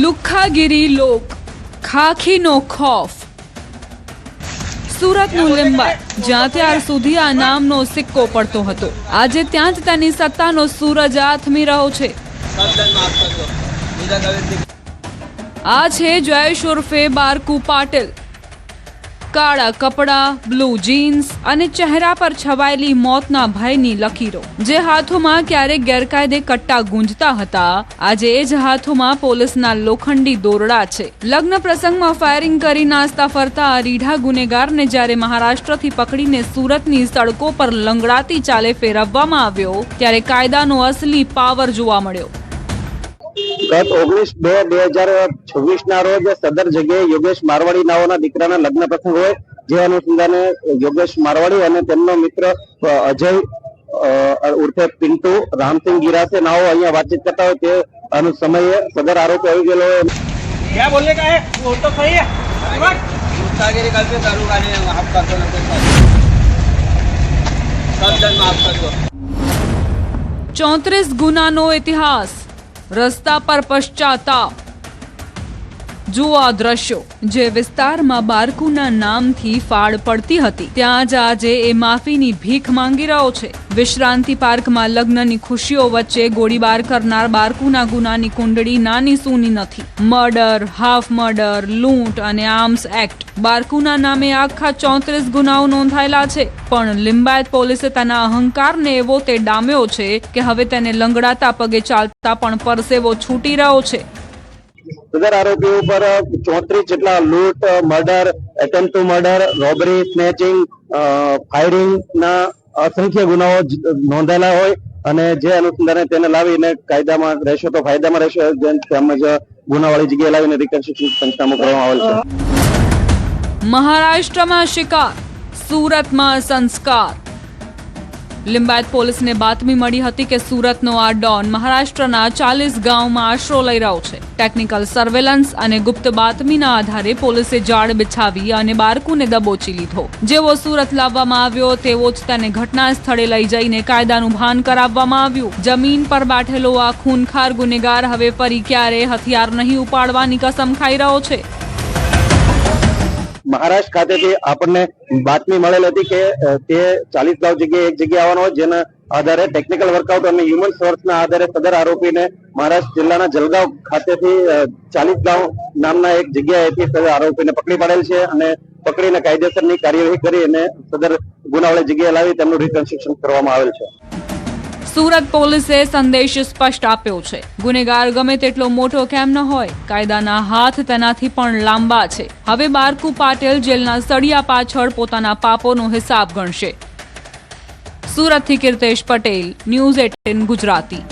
લુખ્ખાગીરી લોક ખાખીનો ખોફ સુરતનું લીંબાયત જ્યાં ત્યાર સુધી આ નામનો સિક્કો પડતો હતો આજે ત્યાં જ તેની સત્તાનો સૂરજ આથમી રહ્યો છે। આ છે જયેશ ઉર્ફે બારકુ પાટીલ। કાળા કપડા, બ્લુ જીન્સ અને ચહેરા પર છવાયેલી મોતના ભયની લકીરો જે હાથોમાં ક્યારેક ગેરકાયદે કટ્ટા ગુંજતા હતા આજે એ જ હાથોમાં પોલીસના લોખંડી દોરડા છે। લગ્ન પ્રસંગમાં ફાયરિંગ કરી નાસ્તા ફરતા આ રીઢા ગુનેગારને જ્યારે મહારાષ્ટ્રથી પકડીને સુરતની સડકો પર લંગડાતી ચાલે ફેરવવામાં આવ્યો ત્યારે કાયદાનો અસલી પાવર જોવા મળ્યો। ગત 19/2/2026 ના રોજ સદર જગ્યાએ યોગેશ મારવાડી નાઓના દીકરાના લગ્ન પ્રસંગ હોય જે અનુસંધાને યોગેશ મારવાડી અને તેમનો મિત્ર અજય ઉર્ફે પિન્ટુ રામસિંહ ગિરાસે નાઓ અહીંયા વાતચીત કરતા હોય તે સમયે સદર આરોપી આવી ગયેલો હોય। क्या बोलने का है वो तो सही है गुस्तागिरी करके करूंगा नहीं माफ कर दो सब जन माफ कर दो। 34 ગુનાનો ઇતિહાસ રસ્તા પર પશ્ચાતાપ જુઓ આ દ્રશ્યો જે વિસ્તારમાં બારકુના નામથી ફાળ પડતી હતી ત્યાં જ આજે એ માફીની ભીખ માંગી રહ્યો છે। વિશ્રાંતિ પાર્કમાં લગ્નની ખુશીઓ વચ્ચે ગોળીબાર કરનાર બારકુના ગુનાની કુંડળી નાની સૂની નથી। મર્ડર, હાફ મર્ડર, લૂંટ અને આર્મ્સ એક્ટ બારકુના નામે આખા 34 ગુનાઓ નોંધાયેલા છે પણ લીંબાયત પોલીસે તેના અહંકારને એવો તે ડામ્યો છે કે હવે તેને લંગડાતા પગે ચાલતા પણ પરસેવો છૂટી રહ્યો છે। સદર આરોપીઓ ઉપર 34 જેટલા લૂંટ, murder, attempt two murder, robbery, snatching, firing ના અસંખ્ય ગુનાઓ નોંધાયેલા હોય અને જે અનુસંધાને તેને લાવીને કાયદામાં રહેશો તો ફાયદામાં રહેશો તેમજ ગુનાવાળી જગ્યાએ લાવીને રિકન્સ્ટ્રક્શન પંચનામું કરવામાં આવેલ છે। મહારાષ્ટ્રમાં શિકાર, સુરતમાં સંસ્કાર। લીંબાયત પોલીસને બાતમી મળી હતી કે સુરતનો આ ડોન મહારાષ્ટ્રના 40 ગામમાં આશરો લઈ રહ્યો છે। ટેકનિકલ સર્વેલન્સ અને ગુપ્ત બાતમીના આધારે પોલીસે જાળ બિછાવી અને બારકુને દબોચી લીધો। જેવો સુરત લાવવામાં આવ્યો તેવો જ તેને ઘટના સ્થળે લઈ જઈને કાયદાનું ભાન કરાવવામાં આવ્યું। જમીન પર બેઠેલો આ ખૂનખાર ગુનેગાર હવે ફરી ક્યારે હથિયાર નહીં ઉપાડવાની કસમ ખાઈ રહ્યો છે। મહારાષ્ટ્ર ખાતેથી આપણને બાતમી મળેલ હતી કે તે 40 ગાંવ જગ્યાએ એક જગ્યાએ આવવાનો હોય જેના આધારે ટેકનિકલ વર્કઆઉટ અને હ્યુમન સોર્સના આધારે સદર આરોપીને મહારાષ્ટ્ર જિલ્લાના જલગાંવ ખાતેથી 40 ગાંવ નામના એક જગ્યાએથી સદર આરોપીને પકડી પાડેલ છે અને પકડીને કાયદેસરની કાર્યવાહી કરી અને સદર ગુનાવાળી જગ્યાએ લાવી તેમનું રિકન્સ્ટ્રક્શન કરવામાં આવેલ છે। સુરત પોલીસે સંદેશ સ્પષ્ટ આપ્યો છે ગુનેગાર ગમે તેટલો મોટો કેમ ન હોય કાયદાના હાથ તેનાથી પણ લાંબા છે। હવે બારકુ પાટીલ જેલના સળિયા પાછળ પોતાના પાપોનો હિસાબ ગણશે। સુરતથી કીર્તેશ પટેલ, ન્યૂઝ 18 ગુજરાતી।